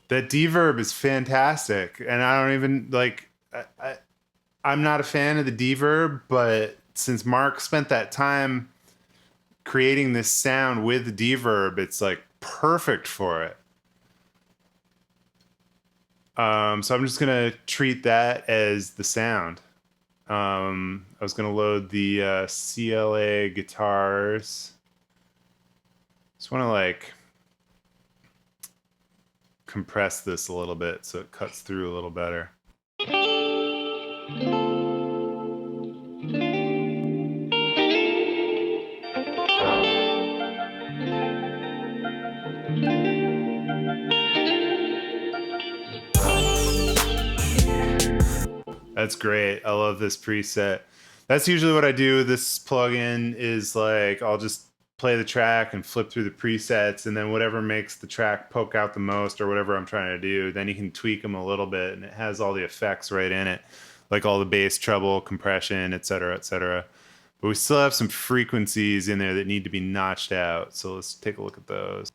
That deverb is fantastic, and I don't even like. I'm not a fan of the deverb, but since Mark spent that time creating this sound with the deverb, it's like perfect for it. So I'm just gonna treat that as the sound. I was gonna load the CLA guitars. Just want to like compress this a little bit so it cuts through a little better. That's great. I love this preset. That's usually what I do with this plugin is like I'll just play the track and flip through the presets, and then whatever makes the track poke out the most or whatever I'm trying to do, then you can tweak them a little bit, and it has all the effects right in it, like all the bass, treble, compression, etc., etc. But we still have some frequencies in there that need to be notched out. So let's take a look at those.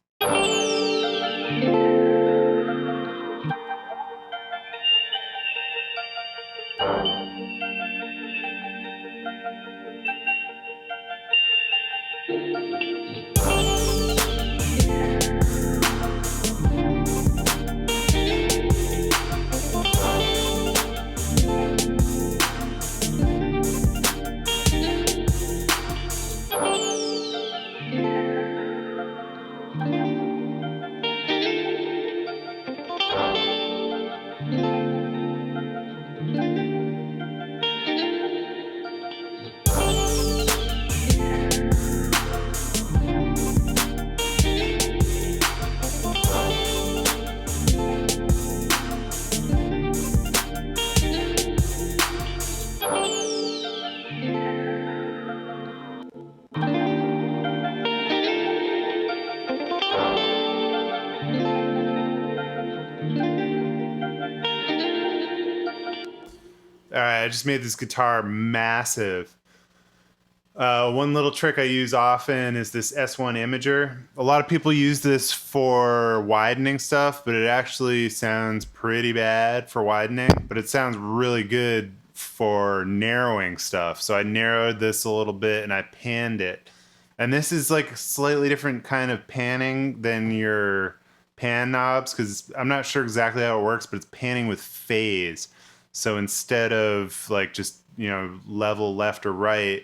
All right, I just made this guitar massive. One little trick I use often is this S1 imager. A lot of people use this for widening stuff, but it actually sounds pretty bad for widening, but it sounds really good for narrowing stuff. So I narrowed this a little bit and I panned it. And this is like a slightly different kind of panning than your pan knobs because I'm not sure exactly how it works, but it's panning with phase. So instead of like just, level left or right,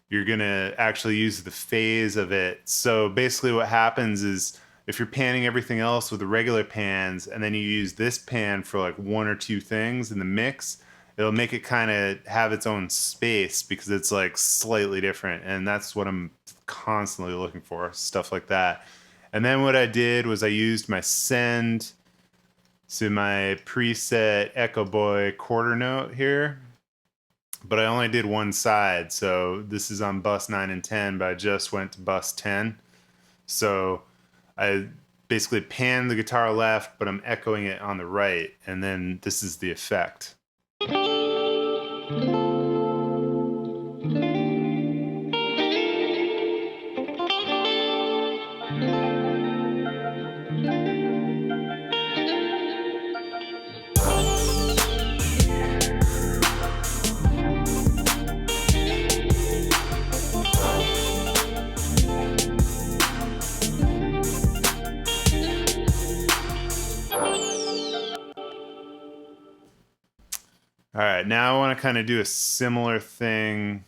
you're going to actually use the phase of it. So basically what happens is if you're panning everything else with the regular pans and then you use this pan for like one or two things in the mix, it'll make it kind of have its own space because it's like slightly different. And that's what I'm constantly looking for, stuff like that. And then what I did was I used my send to my preset Echo Boy quarter note here, but I only did one side. So this is on bus 9 and 10, but I just went to bus 10. So I basically panned the guitar left, but I'm echoing it on the right. And then this is the effect. All right, now I want to kind of do a similar thing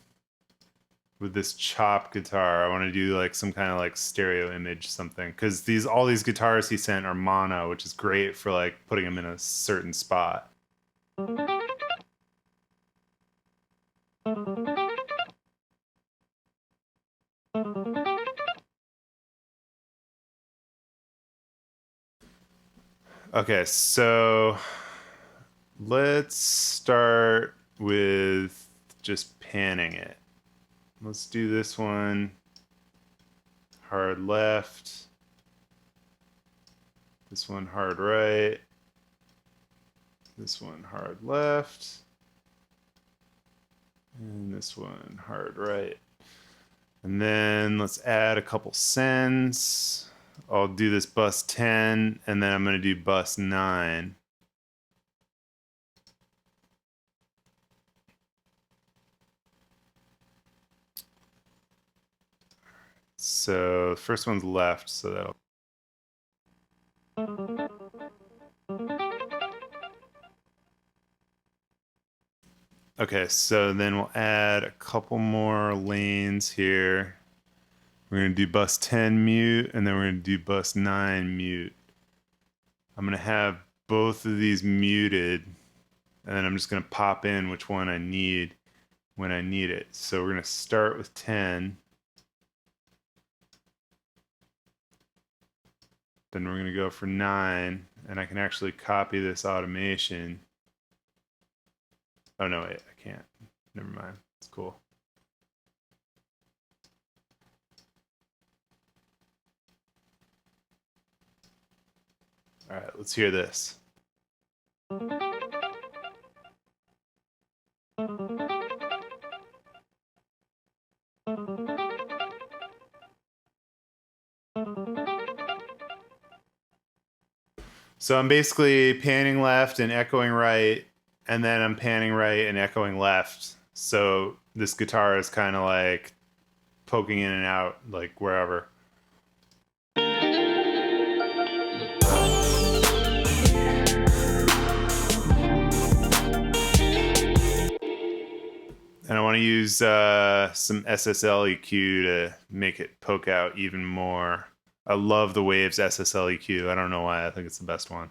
with this chop guitar. I want to do like some kind of like stereo image something because all these guitars he sent are mono, which is great for like putting them in a certain spot. Okay, so let's start with just panning it. Let's do this one hard left, this one hard right, this one hard left, and this one hard right. And then let's add a couple sends. I'll do this bus 10, and then I'm going to do bus 9. So the first one's left, so that'll... Okay, so then we'll add a couple more lanes here. We're going to do bus 10 mute, and then we're going to do bus 9 mute. I'm going to have both of these muted, and then I'm just going to pop in which one I need when I need it. So we're going to start with 10. Then we're going to go for 9, and I can actually copy this automation. Oh, no, wait, I can't. Never mind. It's cool. All right, let's hear this. So I'm basically panning left and echoing right, and then I'm panning right and echoing left. So this guitar is kind of like poking in and out, like wherever. And I want to use some SSL EQ to make it poke out even more. I love the Waves SSL EQ. I don't know why. I think it's the best one.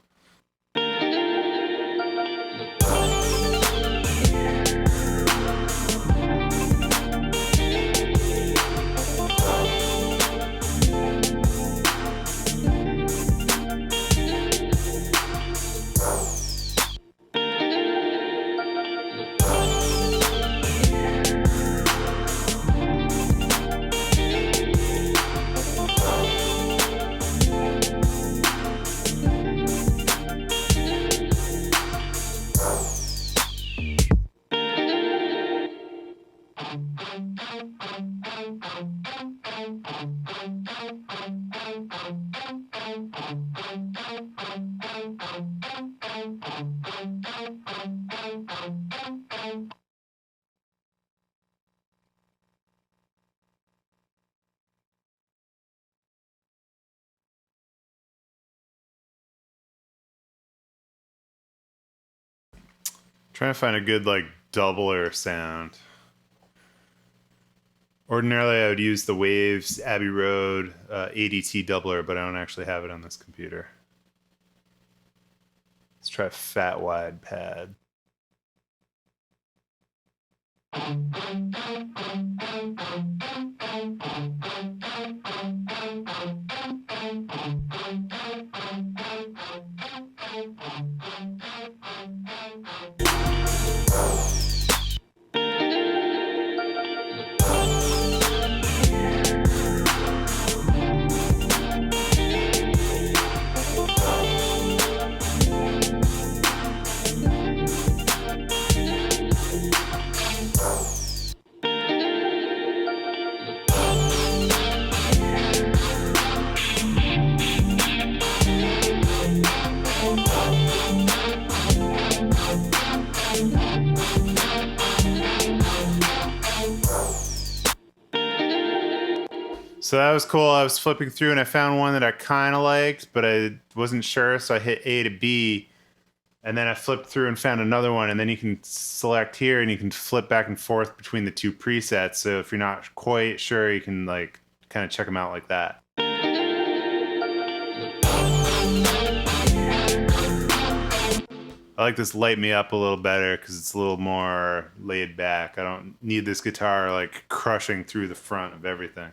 Trying to find a good like doubler sound. Ordinarily, I would use the Waves Abbey Road ADT doubler, but I don't actually have it on this computer. Let's try fat wide pad. So that was cool. I was flipping through and I found one that I kind of liked, but I wasn't sure. So I hit A to B, and then I flipped through and found another one. And then you can select here and you can flip back and forth between the two presets. So if you're not quite sure, you can like kind of check them out like that. I like this Light Me Up a little better because it's a little more laid back. I don't need this guitar like crushing through the front of everything.